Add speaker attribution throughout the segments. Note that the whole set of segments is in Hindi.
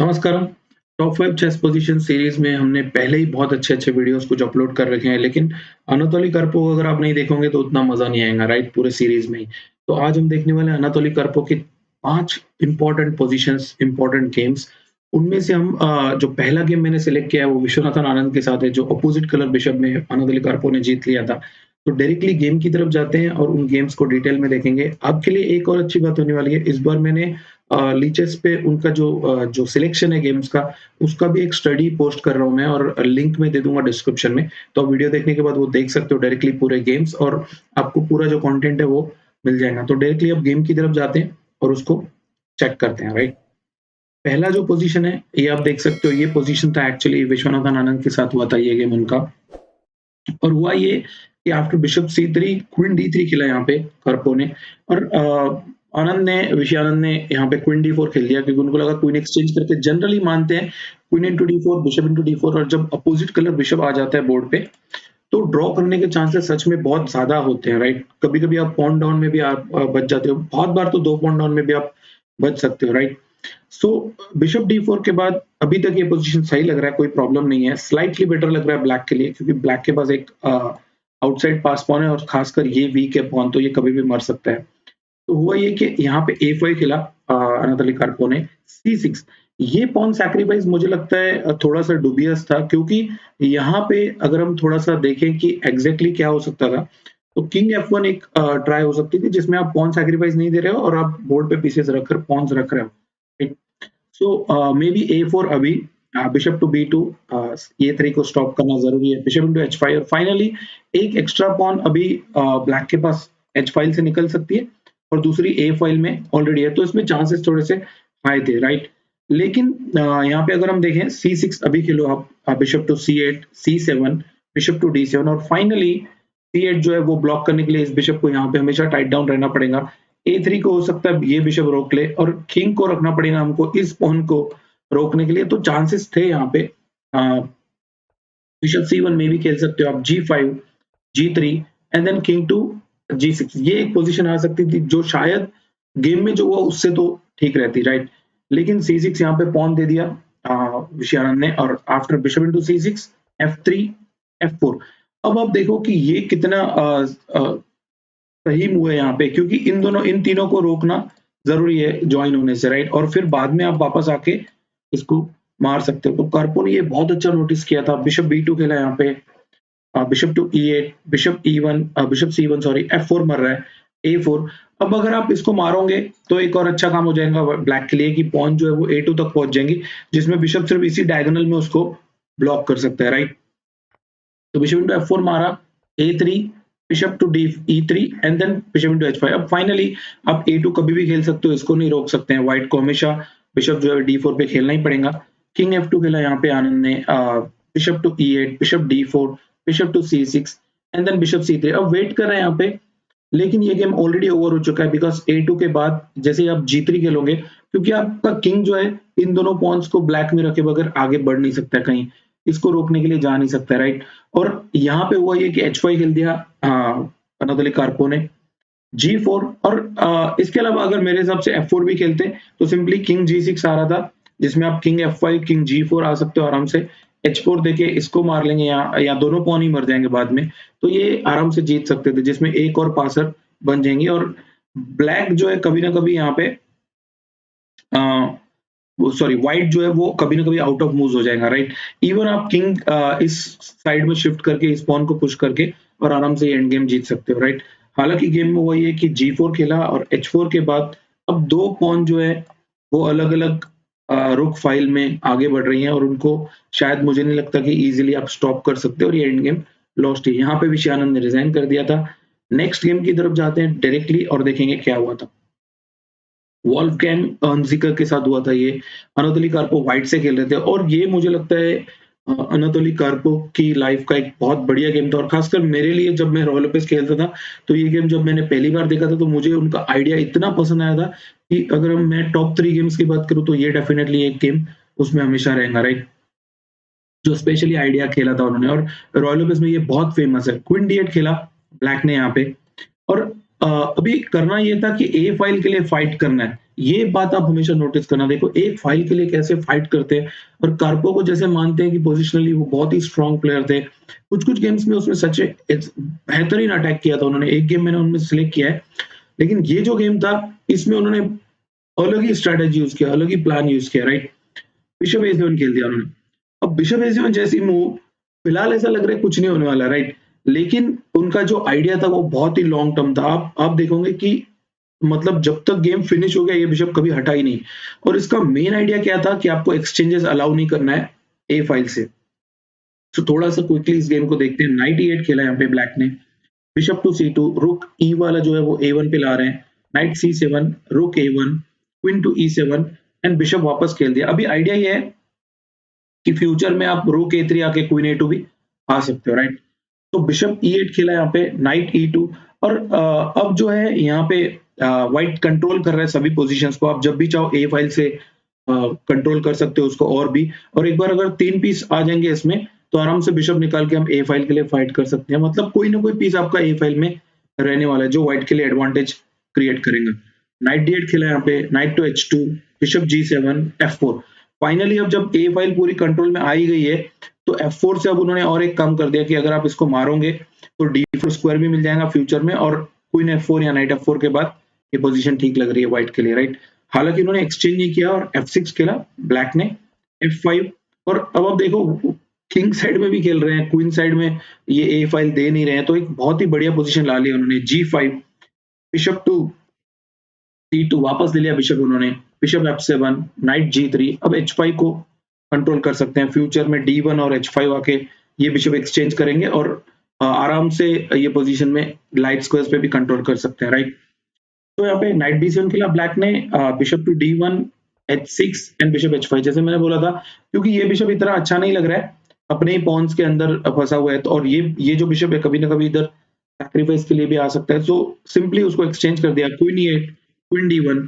Speaker 1: नमस्कारम। टॉप 5 चेस पोज़ीशन सीरीज़ में हमने पहले ही बहुत अच्छे-अच्छे वीडियोज़ कुछ अपलोड कर रखे हैं, लेकिन अनातोली करपो अगर आप नहीं देखोगे तो उतना मज़ा नहीं आएगा, राइट? पूरे सीरीज़ में ही। तो आज हम देखने वाले हैं अनातोली करपो की 5 इम्पोर्टेंट पोज़ीशंस, इम्पोर्टेंट गेम्स। उनमें से हम जो पहला गेम मैंने सिलेक्ट किया है वो विश्वनाथन आनंद के साथ है, जो अपोज़िट कलर बिशप में अनातोली करपो ने जीत लिया था। तो डायरेक्टली गेम की तरफ जाते हैं और उन गेम्स को डिटेल में देखेंगे। आपके लिए एक और अच्छी बात होने वाली है, इस बार मैंने लीचेस पे उनका जो सिलेक्शन है गेम्स का, उसका भी एक स्टडी पोस्ट कर रहा हूँ मैं और लिंक मैं दे दूँगा डिस्क्रिप्शन में। तो आप वीडियो देखने के बाद वो देख सकते हो डायरेक्टली पूरे गेम्स और आपको पूरा जो कंटेंट है वो मिल जाएगा। तो डायरेक्टली आप गेम की तरफ जाते हैं और उसको चेक करते हैं, राइट? पहला जो पोज़ीशन है, ये आप देख सकते हो, ये पोज़ीशन था एक्चुअली विश्वनाथन आनंद के साथ हुआ था ये गेम उनका। और हुआ ये कि आफ्टर बिशप सी3 क्वीन डी3 खेला यहाँ पे करपो ने और ऋषि आनंद ने यहाँ पे क्वीन डी4 खेल दिया क्योंकि उनको लगा क्वीन एक्सचेंज करके जनरली मानते हैं क्वीन इंटू डी4 बिशप इंटू डी4 और जब अपोजिट कलर बिशप आ जाता है बोर्ड पे तो ड्रॉ करने के चांसेस सच में बहुत ज़्यादा होते हैं, राइट? कभी-कभी आप पॉन डाउन में भी आप बच जाते हो। बहुत बार तो 2 पॉन डाउन में भी आप बच सकते हो, राइट? सो बिशप डी4 के बाद अभी तक ये पोज़ीशन सही लग रहा है, कोई प्रॉब्लम नहीं है। स्लाइटली बेटर लग रहा है ब्लैक के लिए क्योंकि ब्लैक के पास एक आउटसाइड पास पॉन है और खासकर ये वीक है पॉन तो ये कभी भी मर सकता है। तो हुआ ये कि यहाँ पे A5 खेला अनातोली कार्पोव ने C6 ये पॉन सैक्रिफाइस मुझे लगता है थोड़ा-सा डूबियस था क्योंकि यहाँ पे अगर हम थोड़ा-सा देखें कि एग्ज़ैक्टली क्या हो सकता था, तो किंग F1 एक ट्राई हो सकती थी जिसमें आप पॉन सैक्रिफाइस नहीं दे रहे हो और आप बोर्ड पे पीसेस रखकर पॉन्स रख रहे हो, ठीक? सो मे बी A4 अभी बिशप टू B2 A3 को स्टॉप करना ज़रूरी है, बिशप इंटू H5 और फाइनली एक एक्स्ट्रा पॉन अभी ब्लैक के पास H फाइल से निकल सकती है और दूसरी A फाइल में ऑलरेडी है, तो इसमें चांसेस थोड़े से हाई थे, राइट? लेकिन यहाँ पे अगर हम देखें C6 अभी खेलो आप bishop to C8, C7, bishop to D7 और फाइनली C8 जो है वो ब्लॉक करने के लिए इस बिशप को यहाँ पे हमेशा टाइट डाउन रहना पड़ेगा। A3 को हो सकता है ये बिशप रोक ले और किंग को रखना पड़ेगा हमको इस पॉन को रोकने के लिए, तो चांसेस थे यहाँ पे बिशप C1 में भी खेल सकते हो आप G5, G3 and then king to G6 ये एक पोजीशन आ सकती थी जो शायद गेम में जो हुआ उससे तो ठीक रहती, राइट? लेकिन C6 यहाँ पे पॉन दे दिया ऋषि आनंद ने और after bishop into C6 F3 F4 अब आप देखो कि ये कितना सही मूव है यहाँ पे क्योंकि इन तीनों को रोकना ज़रूरी है जॉइन होने से, राइट? और फिर बाद में आप वापस आके इसको मार सकते हो। तो कार्पोव ने ये बहुत अच्छा नोटिस किया था। बिशप B2 खेला यहाँ पे bishop to E8, bishop C1 sorry F4 मर रहा है, A4 अब अगर आप इसको मारोगे तो एक और अच्छा काम हो जाएगा ब्लैक के लिए कि पॉन जो है वो A2 तक पहुँच जाएंगी, जिसमें बिशप सिर्फ इसी डायगोनल में उसको ब्लॉक कर सकता है, राइट? तो बिशप इंटू F4 मारा, A3, bishop to D E3 and then bishop into H5 अब फाइनली आप A2 कभी भी खेल सकते हो, इसको नहीं रोक सकते हैं। व्हाइट को हमेशा बिशप जो है D4 पे खेलना ही पड़ेगा। किंग F2 खेला यहाँ पे आनंद ने bishop to E8, bishop D4, bishop to C6 and then bishop C3 अब वेट कर रहे हैं यहाँ पे, लेकिन ये गेम ऑलरेडी ओवर हो चुका है बिकॉज़ A2 के बाद जैसे ही आप G3 खेलोगे क्योंकि आपका किंग जो है इन दोनों पॉन्स को ब्लैक में रखे बगैर आगे बढ़ नहीं सकता कहीं, इसको रोकने के लिए जा नहीं सकता, राइट? और यहाँ पे हुआ ये कि H5 खेल दिया अनातोली कार्पोव ने, G4 और इसके अलावा अगर मेरे हिसाब से F4 भी खेलते तो सिंपली किंग G6 आ रहा था, जिसमें आप किंग F5, किंग G4 आ सकते हो आराम से, H4 देके इसको मार लेंगे या दोनों पॉन ही मर जाएँगे बाद में, तो ये आराम से जीत सकते थे, जिसमें एक और पासर बन जाएँगे और ब्लैक जो है कभी ना कभी यहाँ पे अ, वो सॉरी व्हाइट जो है वो कभी ना कभी आउट ऑफ मूव्स हो जाएगा, राइट? इवन आप किंग इस साइड में शिफ्ट करके इस पॉन को पुश करके और आराम से एंड गेम जीत सकते हो, राइट? हालाँकि गेम में हुआ ये कि G4 खेला और H4 के बाद अब 2 पॉन जो है वो अलग-अलग रुक फाइल में आगे बढ़ रही हैं और उनको शायद मुझे नहीं लगता कि ईज़िली आप स्टॉप कर सकते हो और ये एंड गेम लॉस्ट है। यहाँ पे ऋषि आनंद ने रिज़ाइन कर दिया था। नेक्स्ट गेम की तरफ जाते हैं डायरेक्टली और देखेंगे क्या हुआ था। वोल्फगैंग अनज़िकर के साथ हुआ था ये। अनातोली कार्पोव व्हाइट से खेल रहे थे और ये मुझे लगता है अनातोली कार्पोव की लाइफ का एक बहुत बढ़िया गेम था और खासकर मेरे लिए जब मैं रॉय लोपेज खेलता था, तो ये गेम जब मैंने पहली बार देखा था तो मुझे उनका आइडिया इतना पसंद आया था कि अगर मैं टॉप 3 गेम्स की बात करूँ तो ये डेफिनिटली एक गेम उसमें हमेशा रहेगा, राइट? जो स्पेशली आइडिया खेला था उन्होंने और रॉय लोपेज में ये बहुत फेमस है। क्वीन D8 खेला ब्लैक ने यहाँ पे और अभी करना ये था कि ए फाइल के लिए फाइट करना है। ये बात आप हमेशा नोटिस करना। देखो एक फाइल के लिए कैसे फाइट करते हैं और कार्पो को जैसे मानते हैं कि पोजिशनली वो बहुत ही स्ट्रॉन्ग प्लेयर थे। कुछ-कुछ गेम्स में उसने सच बेहतरीन अटैक किया था उन्होंने। एक गेम मैंने उनमें सिलेक्ट किया है। लेकिन ये जो गेम था इसमें उन्होंने अलग ही स्ट्रैटेजी यूज़ किया, अलग ही प्लान यूज़ किया, राइट? बिशप ए7 खेल दिया उन्होंने। अब बिशप ए7 जैसी मूव फिलहाल ऐसा लग रहा है कुछ नहीं होने वाला, राइट? लेकिन उनका जो आइडिया था वो बहुत ही लॉन्ग टर्म था। आप देखोगे कि मतलब जब तक गेम फिनिश हो गया ये बिशप कभी हटा ही नहीं। और इसका मेन आइडिया क्या था कि आपको एक्सचेंजेस अलाउ नहीं करना है ए फाइल से। तो थोड़ा-सा क्विकली इस गेम को देखते हैं। नाइट e8 खेला यहाँ पे ब्लैक ने। बिशप टू C2, रुक E वाला जो है वो A1 पे ला रहे हैं। नाइट C7, रुक A1, queen to E7 and bishop वापस खेल दिया। अभी आइडिया ये है कि फ्यूचर में आप रुक A3 आके क्वीन A2 भी आ सकते हो, राइट? तो बिशप E8 खेला यहाँ पे, नाइट E2 और अब जो है यहाँ पे व्हाइट कंट्रोल कर रहा है सभी पोजीशंस को। आप जब भी चाहो ए फाइल से कंट्रोल कर सकते हो उसको और भी। और एक बार अगर 3 पीस आ जाएँगे इसमें, तो आराम से बिशप निकाल के हम ए फाइल के लिए फाइट कर सकते हैं। मतलब कोई ना कोई पीस आपका ए फाइल में रहने वाला है, जो व्हाइट के लिए एडवांटेज क्रिएट करेगा। नाइट D8 खेला यहाँ पे, knight to H2, bishop G7, F4। Finally अब जब ए फाइल पूरी कंट्रोल में आ ही गई है, तो F4 से अब उन्होंने और एक काम कर दिया कि अगर आप इसको मारोगे, तो D4 स्क्वायर भी मिल जाएगा फ्यूचर में और क्वीन F4 या नाइट F4 के बाद ये पोजीशन ठीक लग रही है व्हाइट के लिए, राइट? हालांकि उन्होंने एक्सचेंज नहीं किया और F6 खेला ब्लैक ने, F5 और अब आप देखो किंग साइड में भी खेल रहे हैं, क्वीन साइड में ये ए फाइल दे नहीं रहे हैं, तो एक बहुत ही बढ़िया पोजीशन ला लिया उन्होंने। G5, बिशप टू C2 वापस ले लिया बिशप उन्होंने, बिशप F7, नाइट G3। अब H5 को कंट्रोल कर सकते हैं। फ्यूचर में D1 और H5 आके ये बिशप एक्सचेंज करेंगे और आराम से ये पोजीशन में लाइट स्क्वायर्स पे भी कंट्रोल कर सकते हैं, राइट? तो यहाँ पे नाइट D7 खेला ब्लैक ने, bishop to D1, H6 and bishop H5। जैसे मैंने बोला था, क्योंकि ये बिशप इतना अच्छा नहीं लग रहा है, अपने ही पॉन्स के अंदर फंसा हुआ है, तो और ये जो बिशप है कभी ना कभी इधर सैक्रिफाइस के लिए भी आ सकता है। सो सिंपली उसको एक्सचेंज कर दिया, queen E8, queen D1,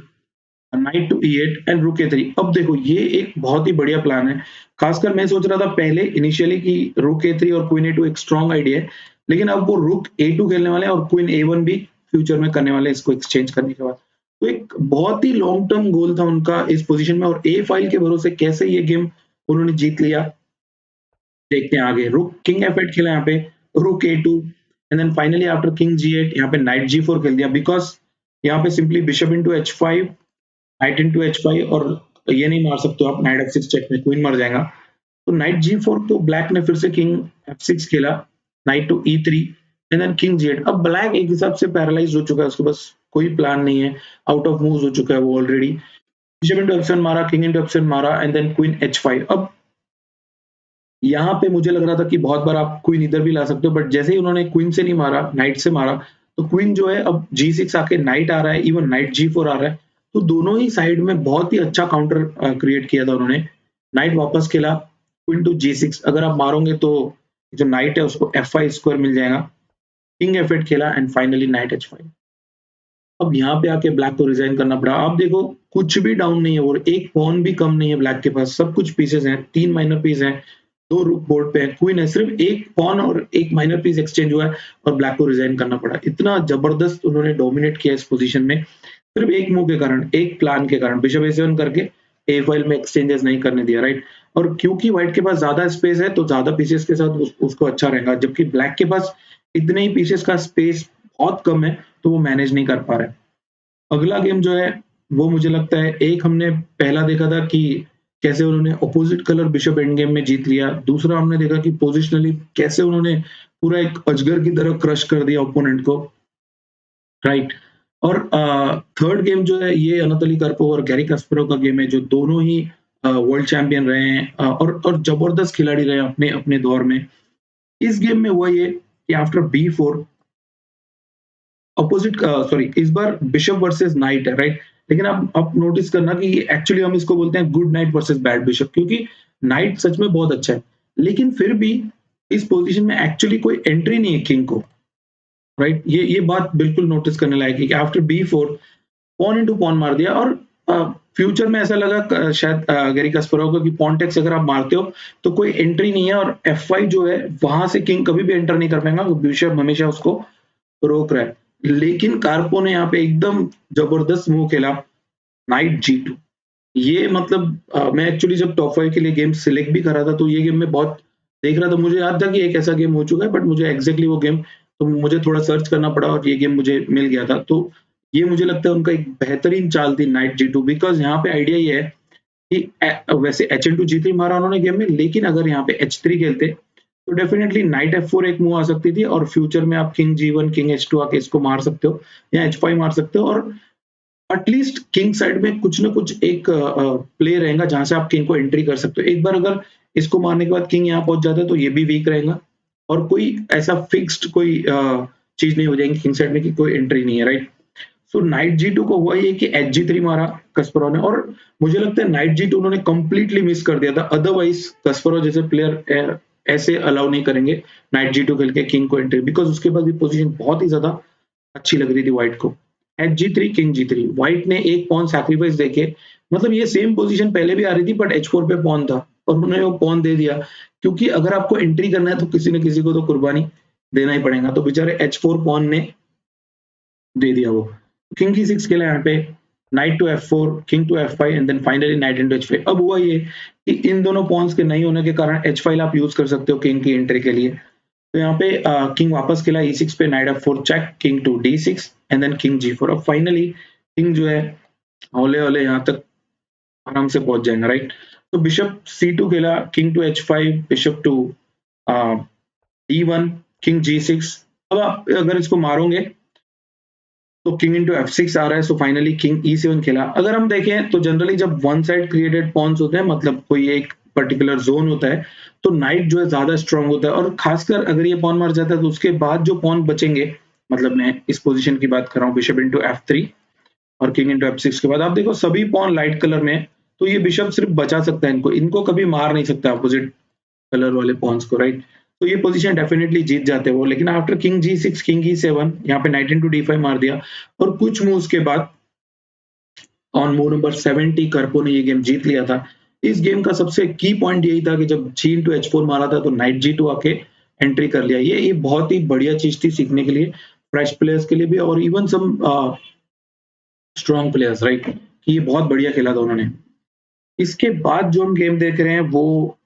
Speaker 1: knight to E8 and rook A3। अब देखो ये एक बहुत ही बढ़िया प्लान है। खासकर मैं सोच रहा था पहले इनिशियली कि रुक A3 और क्वीन A2 एक स्ट्रॉन्ग आइडिया है, लेकिन अब वो रुक A2 खेलने वाले हैं और क्वीन A1 भी फ्यूचर में करने वाले हैं इसको एक्सचेंज करने के बाद। तो एक बहुत ही लॉन्ग टर्म गोल था उनका इस पोजीशन में और ए फाइल के भरोसे कैसे ये गेम उन्होंने जीत लिया, देखते हैं आगे। रुक किंग F8 खेला यहाँ पे, rook A2 and then finally after king G8 यहाँ पे नाइट G4 खेल दिया, बिकॉज़ यहाँ पे simply bishop into H5, night into H5 और ये नहीं मार सकते हो आप, नाइट F6 चेक में क्वीन मर जाएगा। तो नाइट G4 तो ब्लैक ने फिर से किंग F6 खेला, knight to E3 and then king G8। अब ब्लैक एक हिसाब से पैरालाइज्ड हो चुका है, उसके पास कोई प्लान नहीं है, आउट ऑफ मूव्स हो चुका है वो ऑलरेडी। बिशप इंटू F7 मारा, किंग इंटू F7 मारा एंड देन क्वीन H5। अब यहाँ पे मुझे लग रहा था कि बहुत बार आप क्वीन इधर भी ला सकते हो, बट जैसे ही उन्होंने क्वीन से नहीं मारा, नाइट से मारा, तो क्वीन जो है अब G6 आके नाइट आ रहा है, इवन नाइट G4 आ रहा है। तो दोनों ही साइड में बहुत ही अच्छा काउंटर क्रिएट किया था उन्होंने। नाइट वापस खेला, क्वीन टू G6। अगर आप मारोगे तो जो नाइट है उसको F5 स्क्वायर मिल जाएगा। किंग F8 खेला एंड फाइनली नाइट H5। अब यहाँ पे आके ब्लैक को रिजाइन करना पड़ा। आप देखो कुछ भी डाउन नहीं है और एक पॉन भी कम नहीं है ब्लैक के पास, सब कुछ पीसेस हैं, 3 माइनर पीस हैं, 2 रुक बोर्ड पे है, क्वीन है, सिर्फ एक पॉन और एक माइनर पीस एक्सचेंज हुआ है और ब्लैक को रिजाइन करना पड़ा। इतना जबरदस्त उन्होंने डोमिनेट किया इस पोजीशन में, सिर्फ एक मूव के कारण, एक प्लान के कारण, बिशप A7 करके ए फाइल में एक्सचेंजेस नहीं करने दिया, राइट? और क्योंकि व्हाइट के पास ज्यादा स्पेस है तो ज्यादा पीसेस के साथ उसको अच्छा रहेगा, जबकि ब्लैक के पास इतने ही पीसेस का स्पेस बहुत कम है, तो वो मैनेज नहीं कर पा रहा है। अगला गेम जो है वो मुझे लगता है, एक हमने पहला देखा था कि कैसे उन्होंने opposite colour bishop end game में जीत लिया। दूसरा हमने देखा कि पोजिशनली कैसे उन्होंने पूरा एक अजगर की तरह क्रश कर दिया ओपोनेंट को, राइट? और थर्ड गेम जो है ये अनातोली कार्पोव और गैरी कास्परोव का गेम है, जो दोनों ही वर्ल्ड चैंपियन रहे हैं और जबरदस्त खिलाड़ी रहे हैं अपने अपने दौर में। इस गेम में हुआ ये कि आफ्टर B4 अपोजिट सॉरी इस बार बिशप वर्सेस नाइट है, राइट? लेकिन आप नोटिस करना कि एक्चुअली हम इसको बोलते हैं good night versus bad bishop, क्योंकि नाइट सच में बहुत अच्छा है, लेकिन फिर भी इस पोजीशन में एक्चुअली कोई एंट्री नहीं है किंग को, राइट? ये बात बिल्कुल नोटिस करने लायक है कि after B4 pawn into pawn मार दिया और फ्यूचर में ऐसा लगा शायद गैरी कास्परोव को कि पॉन टेक्स अगर आप मारते हो तो कोई एंट्री नहीं है और F5 जो है वहां से किंग कभी भी एंटर नहीं कर पाएगा, बिशप हमेशा उसको रोक रहा है। लेकिन कार्पो ने यहाँ पे एकदम जबरदस्त मूव खेला नाइट G2। ये मतलब मैं एक्चुअली जब टॉप 5 के लिए गेम सिलेक्ट भी कर रहा था तो ये गेम मैं बहुत देख रहा था, मुझे याद था कि एक ऐसा गेम हो चुका है, बट मुझे एग्जैक्टली वो गेम, तो मुझे थोड़ा सर्च करना पड़ा और ये गेम मुझे मिल गया था। तो ये मुझे लगता है उनका एक बेहतरीन चाल थी नाइट G2, बिकॉज़ यहाँ पे आइडिया ये है कि वैसे HN2 G3 मारा उन्होंने गेम में, लेकिन अगर यहाँ पे H3 खेलते तो डेफिनेटली नाइट F4 एक मूव आ सकती थी और फ्यूचर में आप किंग G1 किंग H2 आके इसको मार सकते हो या H5 मार सकते हो, और एटलीस्ट किंग साइड में कुछ ना कुछ एक प्ले रहेगा जहां से आप किंग को एंट्री कर सकते हो। एक बार अगर इसको मारने के बाद किंग यहाँ पहुंच जाता है तो ये भी वीक रहेगा और कोई ऐसा फिक्स्ड कोई चीज नहीं हो जाएगी किंग साइड में कि कोई एंट्री नहीं है, राइट। सो नाइट G2 को हुआ ये कि H G3 मारा कस्परोव ने, और मुझे लगता है नाइट G2 उन्होंने कंप्लीटली मिस कर दिया था। अदरवाइज कस्परोव जैसे प्लेयर ऐसे अलाउ नहीं करेंगे नाइट G2 खेल के किंग को एंट्री, बिकॉज उसके बाद भी पोजीशन बहुत ही ज्यादा अच्छी लग रही थी व्हाइट को। H G3 king G3, white ने एक पॉन सैक्रिफाइस देके, मतलब ये सेम पोजीशन पहले भी आ रही थी बट H4 पे पॉन था और उन्होंने वो पॉन दे दिया, क्योंकि अगर आपको एंट्री करना है तो किसी न किसी को तो कुर्बानी देना ही पड़ेगा, तो बेचारे H4 पॉन ने दे दिया वो। किंग E6 खेला यहाँ पे, knight to F4, king to F5 and then finally knight into H5। अब हुआ ये कि इन दोनों पॉन्स के नहीं होने के कारण H5 आप यूज कर सकते हो किंग की एंट्री के लिए। तो यहाँ पे किंग वापस खेला E6 पे, knight F4 check, king to D6 and then king G4। अब फाइनली किंग जो है हौले हौले यहाँ तक आराम से पहुंच जाएगा, राइट। तो बिशप C2 खेला, king to H5, bishop to D1, king G6। अब आप अगर इसको मारोगे तो किंग इंटू F6 आ रहा है, सो फाइनली किंग E7 खेला। अगर हम देखें तो जनरली जब वन साइड क्रिएटेड पॉन्स होते हैं, मतलब कोई एक पर्टिकुलर जोन होता है, तो नाइट जो है ज्यादा स्ट्रांग होता है, और खासकर अगर ये पॉन मर जाता है तो उसके बाद जो पॉन बचेंगे, मतलब मैं इस पोजीशन की बात कर रहा हूँ, बिशप इंटू F3 और किंग इंटू F6 के बाद आप देखो सभी पॉन लाइट कलर में है, तो ये बिशप सिर्फ बचा सकता है इनको, इनको कभी मार नहीं सकता अपोजिट कलर वाले पॉन्स को, राइट। तो ये पोजीशन डेफिनेटली जीत जाते हैं वो, लेकिन after king G6 king E7 यहाँ पे नाइट इंटू D5 मार दिया, और कुछ मूव्स के बाद ऑन मूव नंबर 70 कर्पो ने ये गेम जीत लिया था। इस गेम का सबसे की पॉइंट यही था कि जब G इंटू H4 मारा था तो नाइट G2 आके एंट्री कर लिया। ये बहुत ही बढ़िया चीज थी सीखने के लिए, फ्रेश प्लेयर्स के लिए भी, और even some strong players, right, कि ये बहुत बढ़िया खेला था उन्होंने। इसके बाद जो हम गेम देख रहे हैं वो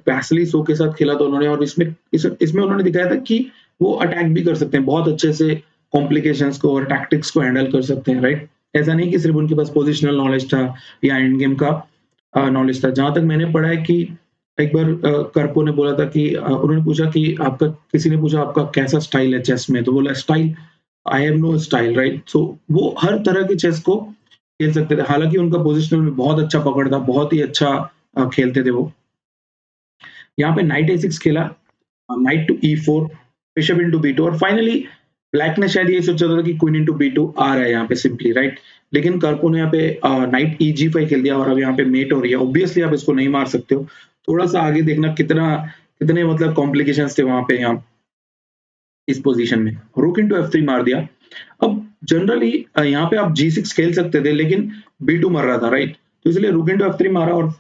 Speaker 1: पैसली सो के साथ खेला था उन्होंने, और इसमें उन्होंने दिखाया था कि वो अटैक भी कर सकते हैं बहुत अच्छे से, कॉम्प्लिकेशंस को और टैक्टिक्स को हैंडल कर सकते हैं, राइट। ऐसा नहीं कि सिर्फ उनके पास पोजिशनल नॉलेज था या एंड गेम का नॉलेज था। जहां तक मैंने पढ़ा है कि एक बार कर्पो ने बोला था कि उन्होंने पूछा कि आपका, किसी ने पूछा आपका कैसा स्टाइल है चेस में, तो बोला style, I have no style, right. So वो हर तरह के चेस को खेल सकते थे, हालांकि उनका पोजिशनल में बहुत अच्छा पकड़ था, बहुत ही अच्छा खेलते थे वो। यहाँ पे नाइट A6 खेला, knight to E4, bishop into B2, और फाइनली ब्लैक ने शायद ये सोचा था कि क्वीन इंटू B2 आ रहा है यहाँ पे सिंपली, राइट। लेकिन कर्पो ने यहाँ पे नाइट EG5 खेल दिया और अब यहाँ पे मेट हो रही है। ऑब्वियसली आप इसको नहीं मार सकते हो, थोड़ा सा आगे देखना कितने मतलब कॉम्प्लिकेशंस थे वहां पे, यहाँ इस पोजीशन में रुक इंटू F3 मार दिया। अब जनरली यहाँ पे आप G6 खेल सकते थे, लेकिन B2 मर रहा था, राइट। तो इसलिए रुक इंटू F3 मारा, और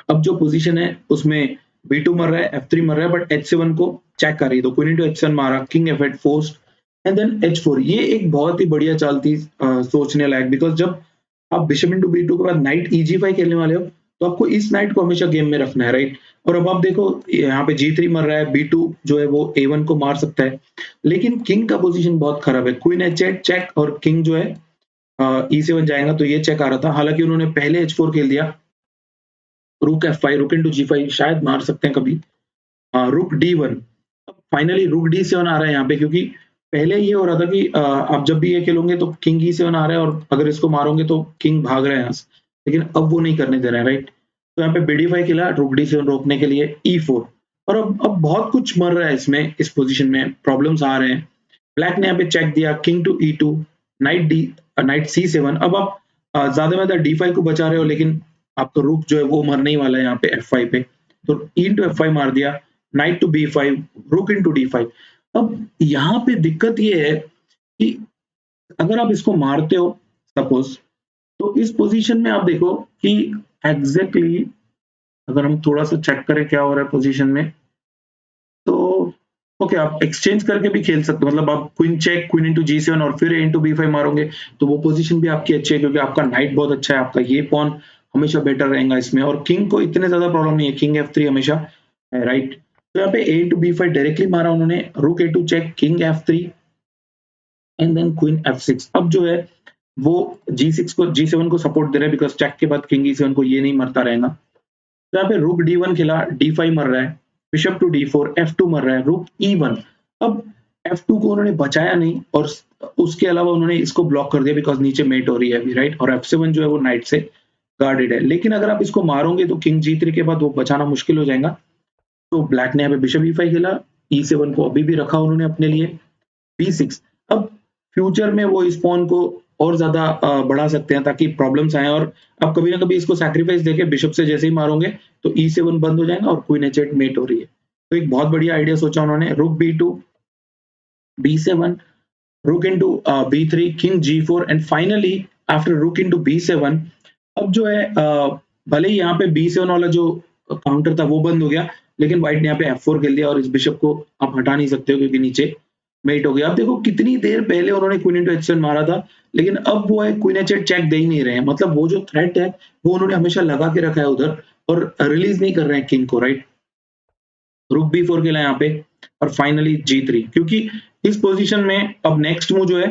Speaker 1: अब जो पोजीशन है उसमें B2 मर रहा है, F3 मर रहा है, बट H7 को चेक कर रही है, तो क्वीन इंटू H7 मारा, king F8 forced and then H4। ये एक बहुत ही बढ़िया चाल थी, सोचने लायक, बिकॉज जब आप बिशप इंटू B2 के बाद नाइट EG5 खेलने वाले हो तो आपको इस नाइट को हमेशा गेम में रखना है, राइट। और अब आप देखो यहाँ पे G3 मर रहा है, B2 जो है वो A1 को मार सकता है, लेकिन किंग का पोजीशन बहुत खराब है, क्वीन H8 चेक और किंग जो है E7 जाएगा, तो ये चेक आ रहा था। हालांकि उन्होंने पहले H4 खेल दिया, रुक F5, रुक इंटू G5 शायद मार सकते हैं कभी, रुक D1। अब फाइनली रुक D7 आ रहा है यहाँ पे, क्योंकि पहले ये हो रहा था कि आप जब भी ये खेलोगे तो किंग E7 आ रहा है, और अगर इसको मारोगे तो किंग भाग रहा है यहाँ से, लेकिन अब वो नहीं करने दे रहा है, राइट। तो यहाँ पे BD5 खेला रुक D7 रोकने के लिए, E4, और अब बहुत कुछ मर रहा है इसमें, इस पोजीशन में प्रॉब्लम्स आ रहे हैं। ब्लैक ने यहाँ पे चेक दिया, king to E2, night C7। अब आप ज्यादा में ज्यादा D5 को बचा रहे हो, लेकिन आपका रुक जो है वो मरने ही वाला है यहाँ पे F5 पे, तो E इंटू F5 मार दिया, नाइट टू B5, रुक इंटू D5। अब यहाँ पे दिक्कत ये है कि अगर आप इसको मारते हो सपोज, तो इस पोजीशन में आप देखो कि एग्जैक्टली अगर हम थोड़ा सा चेक करें क्या हो रहा है पोजीशन में, तो ओके, आप एक्सचेंज करके भी खेल सकते हो, मतलब आप queen check, queen into G seven और फिर इंटू बी5 मारोगे तो वो पोजीशन भी आपकी अच्छी है, क्योंकि आपका नाइट बहुत अच्छा है, आपका ये पॉन हमेशा बेटर रहेगा इसमें, और किंग को इतने ज्यादा प्रॉब्लम नहीं है, किंग F3 हमेशा है, राइट। तो यहाँ पे ए इंटू बी5 डायरेक्टली मारा उन्होंने, rook A2 check, king F3 and then queen F6। अब जो है वो G6 को G7 को सपोर्ट दे रहे हैं, बिकॉज चेक के बाद किंग E7 को ये नहीं मरता रहेगा। तो यहाँ पे रुक D1 खेला, D5 मर रहा है, बिशप टू D4, F2 मर रहा है, रुक E1। अब F2 को उन्होंने बचाया नहीं, और उसके अलावा उन्होंने इसको ब्लॉक कर दिया, बिकॉज नीचे मेट हो रही है अभी, राइट। और F7 जो है वो नाइट से गार्डेड है, लेकिन अगर आप इसको मारोगे तो किंग G3 के बाद वो बचाना मुश्किल हो जाएगा। तो ब्लैक ने यहाँ पे बिशप E5 खेला, E7 को अभी भी रखा उन्होंने अपने लिए, B6। अब फ्यूचर में वो इस पॉन को और ज्यादा बढ़ा सकते हैं ताकि प्रॉब्लम्स आए, और अब कभी ना कभी इसको सैक्रिफाइस देके बिशप से जैसे ही मारोगे तो E7 बंद हो जाएगा और क्वीन H8 मेट हो रही है। तो एक बहुत बढ़िया आइडिया सोचा उन्होंने, रुक B2, B7, रुक into B3, king G4 and finally after रुक इनटू B7, अब जो है भले ही यहाँ पे B7 वाला जो काउंटर था वो बंद हो गया, लेकिन व्हाइट ने यहाँ पे F4 खेल दिया, और इस बिशप को आप हटा नहीं सकते हो क्योंकि नीचे मेट हो गया। आप देखो कितनी देर पहले उन्होंने क्वीन इंटू H7 मारा था, लेकिन अब वो है क्वीन H8 चेक दे ही नहीं रहे हैं, मतलब वो जो थ्रेट है वो उन्होंने हमेशा लगा के रखा है उधर, और रिलीज नहीं कर रहे हैं किंग को, राइट। रुक B4 खेला यहाँ पे, और फाइनली G3, क्योंकि इस पोजीशन में अब नेक्स्ट मूव जो है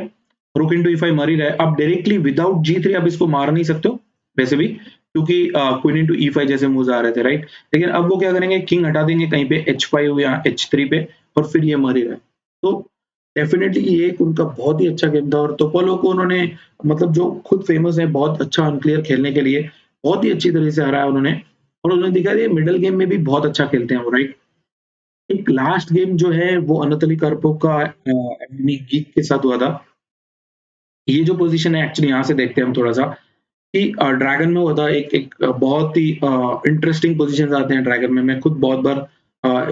Speaker 1: रुक इंटू E5 मर ही रहा है, अब डायरेक्टली विदाउट G3 आप इसको मार नहीं सकते हो वैसे भी, क्योंकि क्वीन इंटू E5 जैसे मूव्स आ रहे थे, राइट। लेकिन अब वो क्या करेंगे, किंग हटा देंगे कहीं पे H5 या H3 पे, और फिर ये मर ही रहा है। तो डेफिनेटली ये एक उनका बहुत ही अच्छा गेम था, और टोपोलो को उन्होंने, मतलब जो खुद फेमस है बहुत अच्छा अनक्लियर खेलने के लिए, बहुत ही अच्छी तरह से हराया उन्होंने, और उन्होंने दिखा दिया मिडल गेम में भी बहुत अच्छा खेलते हैं वो, राइट। एक लास्ट गेम जो है वो अनतोली कार्पोव का गीक के साथ हुआ था। ये जो पोजीशन है एक्चुअली यहाँ से देखते हैं हम थोड़ा सा, कि ड्रैगन में हुआ था, एक एक बहुत ही इंटरेस्टिंग पोजीशन आते हैं ड्रैगन में। मैं खुद बहुत बार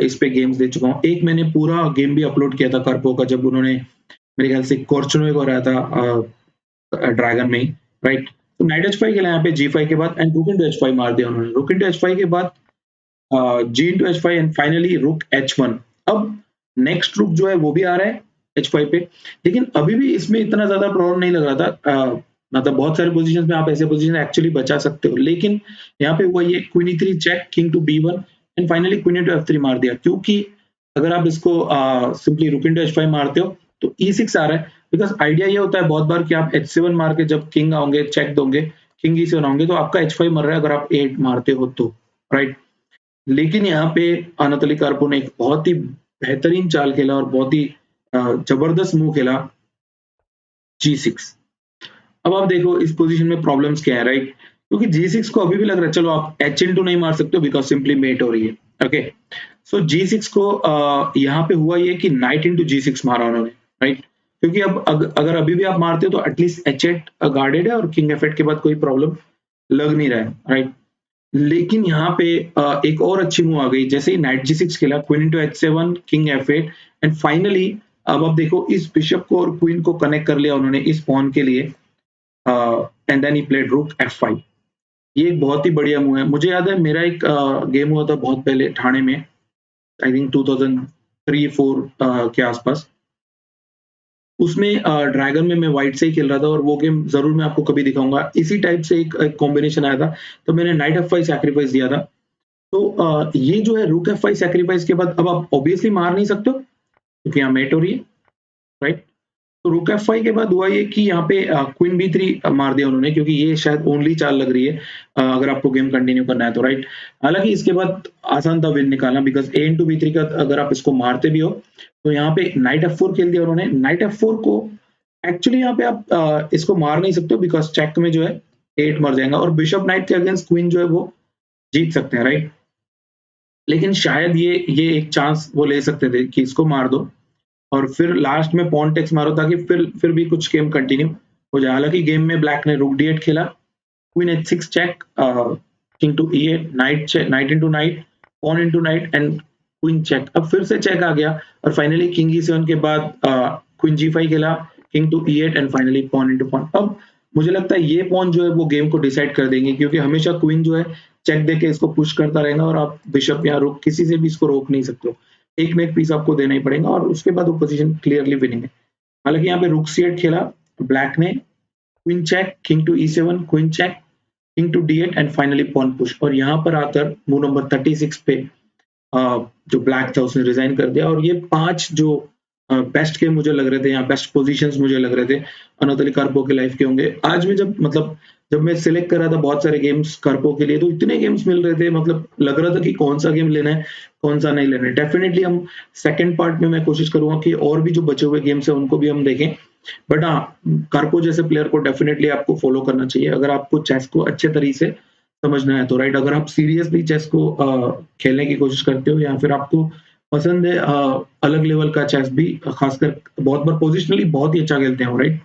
Speaker 1: इस पे गेम्स दे चुका हूँ। एक मैंने पूरा गेम भी अपलोड किया था कार्पोव का, जब उन्होंने मेरे ख्याल से कोर्चनोय को हराया था ड्रैगन में ही, राइट। तो नाइट H5 खेला यहाँ पे G5 के बाद, एंड रुक इंटू H5 मार दिया उन्होंने। रुक इंटू H5 के बाद G into H5 and finally रुक H1। अब नेक्स्ट रुक जो है वो भी आ रहा है H5 पे, लेकिन अभी भी इसमें इतना ज्यादा प्रॉब्लम नहीं लग रहा था। मतलब बहुत सारे पोजीशंस में आप ऐसे पोजीशन एक्चुअली बचा सकते हो, लेकिन यहाँ पे हुआ ये queen E3 check, king to B1 and finally queen into F3 मार दिया, क्योंकि अगर आप इसको सिंपली रुक इंटू H5 मारते हो तो E6 आ रहा है, बिकॉज आइडिया ये होता है बहुत बार कि आप H7 मार के जब किंग आओगे चेक दोगे, किंग E7 आओगे तो आपका H5 मर रहा है अगर आप 8 मारते हो तो, राइट। लेकिन यहाँ पे अनातोली कार्पोव ने एक बहुत ही बेहतरीन चाल खेला और बहुत ही जबरदस्त मूव खेला, G6। अब आप देखो इस पोजीशन में प्रॉब्लम्स क्या है, राइट, क्योंकि G6 को अभी भी लग रहा है चलो आप H इंटू नहीं मार सकते हो बिकॉज सिंपली मेट हो रही है, ओके। सो G6 को यहाँ पे हुआ ये कि नाइट इंटू G6 मारा उन्होंने, राइट, क्योंकि अब अगर अभी भी आप मारते हो तो एटलीस्ट H8 गार्डेड है और किंग F8 के बाद कोई प्रॉब्लम लग नहीं रहा है, राइट। लेकिन यहाँ पे एक और अच्छी मूव आ गई, जैसे ही नाइट G6 खेला, queen into H7, king F8 and finally अब आप देखो इस बिशप को और क्वीन को कनेक्ट कर लिया उन्होंने इस पॉन के लिए, एंड देन ही प्लेड रुक F5। ये एक बहुत ही बढ़िया मूव है। मुझे याद है मेरा एक गेम हुआ था बहुत पहले ठाणे में, आई थिंक 2003-4 के आसपास। उसमें ड्रैगन में मैं व्हाइट से ही खेल रहा था, और वो गेम जरूर मैं आपको कभी दिखाऊंगा। इसी टाइप से एक कॉम्बिनेशन आया था, तो मैंने नाइट F5 सैक्रिफाइस दिया था। तो ये जो है रुक F5 सैक्रिफाइस के बाद अब आप ऑब्वियसली मार नहीं सकते हो क्योंकि यहाँ मेट हो रही है, राइट। तो रुक F5 के बाद हुआ ये कि यहाँ पे क्वीन B3 मार दिया उन्होंने, क्योंकि ये शायद ओनली चाल लग रही है अगर आपको गेम कंटिन्यू करना है तो, राइट। हालांकि इसके बाद आसान था विन निकालना, बिकॉज A into B3 का अगर आप इसको मारते भी हो तो यहाँ पे नाइट F4 खेल दिया उन्होंने। नाइट F4 को एक्चुअली यहाँ पे आप इसको मार नहीं सकते हो बिकॉज चेक में जो है 8 मर जाएगा, और बिशप नाइट के अगेंस्ट क्वीन जो है वो जीत सकते हैं, राइट। लेकिन शायद ये एक चांस वो ले सकते थे कि इसको मार दो और फिर लास्ट में पॉन टेक्स मारो, ताकि फिर भी कुछ गेम कंटिन्यू हो जाए। हालांकि गेम में ब्लैक ने रुक D8 खेला, queen H6 check, king to E8, knight into knight, pawn into knight and queen check. अब फिर से चेक आ गया, और फाइनली किंग E7 के बाद क्वीन G5 खेला, king to E8 and finally pawn into pawn. अब मुझे लगता है ये पॉन जो है वो गेम को डिसाइड कर देंगे, क्योंकि हमेशा क्वीन जो है चेक देके इसको पुश करता रहेगा, और आप बिशप या रुक किसी से भी इसको रोक नहीं सकते हो। एक ना एक पीस आपको देना ही पड़ेगा और उसके बाद वो पोजीशन क्लियरली विनिंग है। हालांकि यहाँ पे रुक C8 खेला ब्लैक ने, queen check, king to E7, queen check, king to D8 and finally pawn push. और यहाँ पर आकर मूव नंबर 36 पे जो ब्लैक था उसने रिजाइन कर दिया। और ये 5 जो बेस्ट गेम मुझे लग रहे थे, यहाँ बेस्ट पोजीशंस मुझे लग रहे थे अनातोली कार्पोव के लाइफ के होंगे। आज में जब मैं सिलेक्ट कर रहा था बहुत सारे गेम्स कार्पोव के लिए, तो इतने गेम्स मिल रहे थे, मतलब लग रहा था कि कौन सा गेम लेना है, कौन सा नहीं लेना है। डेफिनेटली हम सेकंड पार्ट में मैं कोशिश करूंगा कि और भी जो बचे हुए गेम्स है उनको भी हम देखें। बट हाँ, कार्पोव जैसे प्लेयर को डेफिनेटली आपको फॉलो करना चाहिए अगर आपको चेस को अच्छे तरीके से समझना है तो, राइट। अगर आप सीरियसली चेस को खेलने की कोशिश करते हो या फिर आपको पसंद है अलग लेवल का चेस भी, खासकर बहुत बार पोजिशनली बहुत ही अच्छा खेलते हैं वो, राइट।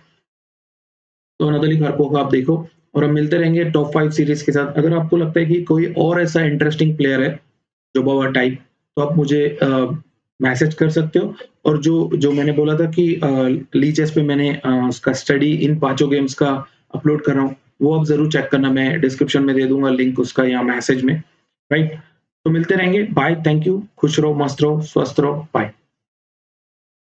Speaker 1: तो अनातोली कार्पोव को आप देखो और हम मिलते रहेंगे टॉप 5 सीरीज के साथ। अगर आपको लगता है कि कोई और ऐसा इंटरेस्टिंग प्लेयर है जोबावा टाइप, तो आप मुझे मैसेज कर सकते हो। और जो जो मैंने बोला था कि ली चेस पे मैंने उसका स्टडी इन पांचों गेम्स का अपलोड कर रहा हूँ, वो आप जरूर चेक करना। मैं डिस्क्रिप्शन में दे दूंगा लिंक उसका या मैसेज में, राइट। तो मिलते रहेंगे, बाय, थैंक यू, खुश रहो, मस्त रहो, स्वस्थ रहो, बाय।